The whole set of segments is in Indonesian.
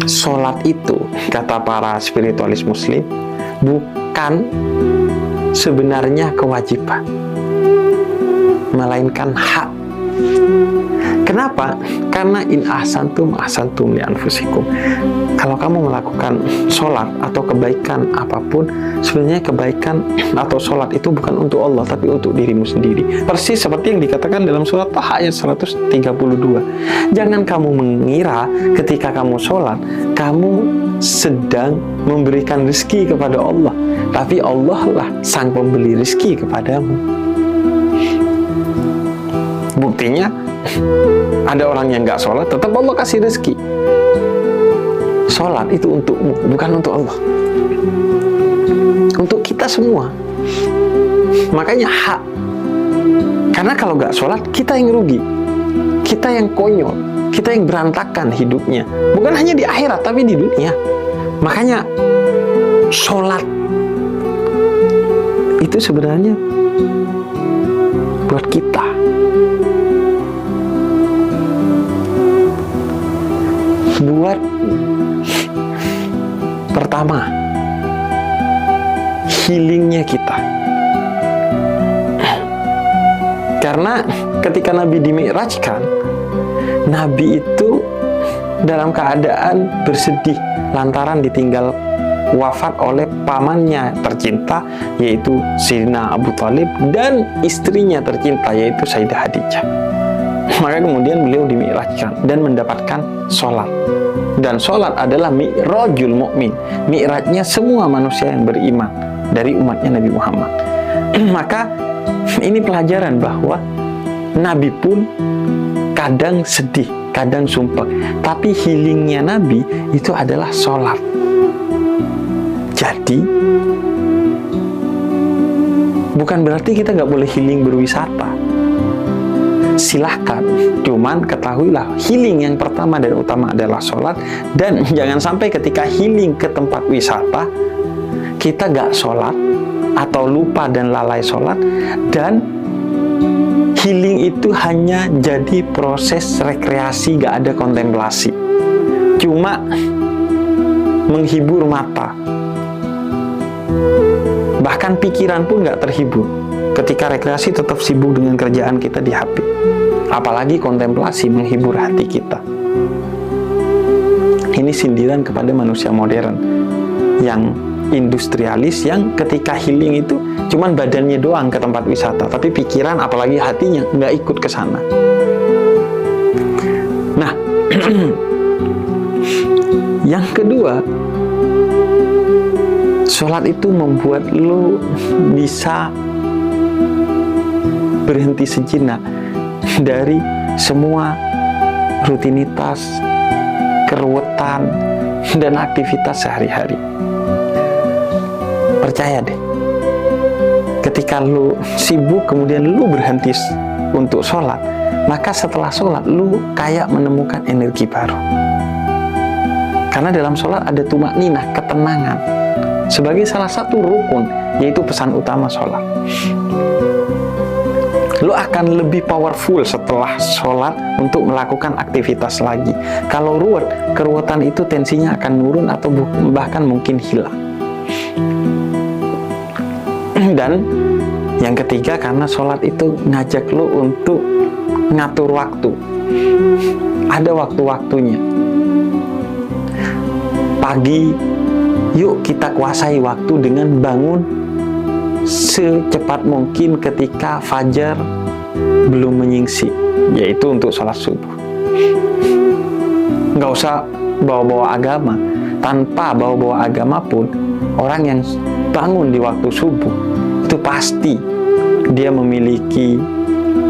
sholat itu, kata para spiritualis muslim, bukan sebenarnya kewajiban, melainkan hak. Kenapa? Karena in ahsantum ahsantum li anfusikum. Kalau kamu melakukan sholat atau kebaikan apapun, sebenarnya kebaikan atau sholat itu bukan untuk Allah, tapi untuk dirimu sendiri. Persis seperti yang dikatakan dalam surat Taha ayat 132. Jangan kamu mengira ketika kamu sholat, kamu sedang memberikan rezeki kepada Allah, tapi Allah lah sang pembeli rezeki kepadamu. Buktinya, ada orang yang nggak sholat, tetap Allah kasih rezeki. Sholat itu untukmu, bukan untuk Allah. Untuk kita semua. Makanya hak. Karena kalau nggak sholat, kita yang rugi. Kita yang konyol. Kita yang berantakan hidupnya. Bukan hanya di akhirat, tapi di dunia. Makanya, sholat itu sebenarnya buat kita. Buat pertama, healingnya kita. Karena ketika Nabi dimi'rajkan, Nabi itu dalam keadaan bersedih lantaran ditinggal wafat oleh pamannya tercinta, yaitu Sayyidina Abu Thalib, dan istrinya tercinta, yaitu Sayyidah Khadijah. Maka kemudian beliau dimi'rajkan dan mendapatkan sholat. Dan sholat adalah mi'rajul mu'min, mi'rajnya semua manusia yang beriman dari umatnya Nabi Muhammad. Maka ini pelajaran bahwa Nabi pun kadang sedih, kadang sumpah, tapi healingnya Nabi itu adalah sholat. Jadi bukan berarti kita nggak boleh healing berwisata. Silahkan, cuman ketahuilah healing yang pertama dan utama adalah sholat. Dan jangan sampai ketika healing ke tempat wisata kita gak sholat atau lupa dan lalai sholat, dan healing itu hanya jadi proses rekreasi, gak ada kontemplasi, cuma menghibur mata, bahkan pikiran pun gak terhibur. Ketika rekreasi tetap sibuk dengan kerjaan kita di HP. Apalagi kontemplasi menghibur hati kita. Ini sindiran kepada manusia modern yang industrialis, yang ketika healing itu cuman badannya doang ke tempat wisata, tapi pikiran apalagi hatinya nggak ikut ke sana. Nah, yang kedua, sholat itu membuat lo bisa berhenti sejenak dari semua rutinitas, keruwetan, dan aktivitas sehari-hari. Percaya deh, ketika lu sibuk kemudian lu berhenti untuk sholat, maka setelah sholat lu kayak menemukan energi baru. Karena dalam sholat ada tumakninah, ketenangan, sebagai salah satu rukun, yaitu pesan utama sholat. Lo akan lebih powerful setelah sholat untuk melakukan aktivitas lagi. Kalau ruwet, keruwetan itu tensinya akan nurun atau bahkan mungkin hilang. Dan yang ketiga, karena sholat itu ngajak lo untuk ngatur waktu. Ada waktu-waktunya. Pagi, yuk kita kuasai waktu dengan bangun secepat mungkin ketika fajar belum menyingsing, yaitu untuk sholat subuh. Nggak usah bawa-bawa agama. Tanpa bawa-bawa agama pun, orang yang bangun di waktu subuh itu pasti dia memiliki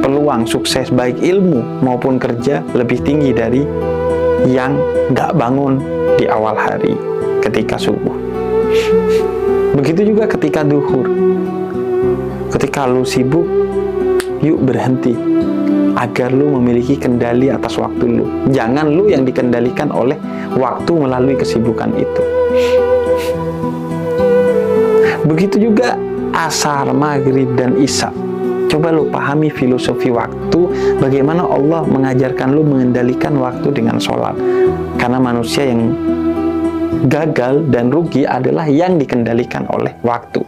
peluang sukses baik ilmu maupun kerja lebih tinggi dari yang nggak bangun di awal hari ketika subuh. Begitu juga ketika duhur. Ketika lu sibuk, yuk berhenti agar lu memiliki kendali atas waktu lu. Jangan lu yang dikendalikan oleh waktu melalui kesibukan itu. Begitu juga asar, maghrib, dan isya. Coba lu pahami filosofi waktu, bagaimana Allah mengajarkan lu mengendalikan waktu dengan sholat. Karena manusia yang gagal dan rugi adalah yang dikendalikan oleh waktu.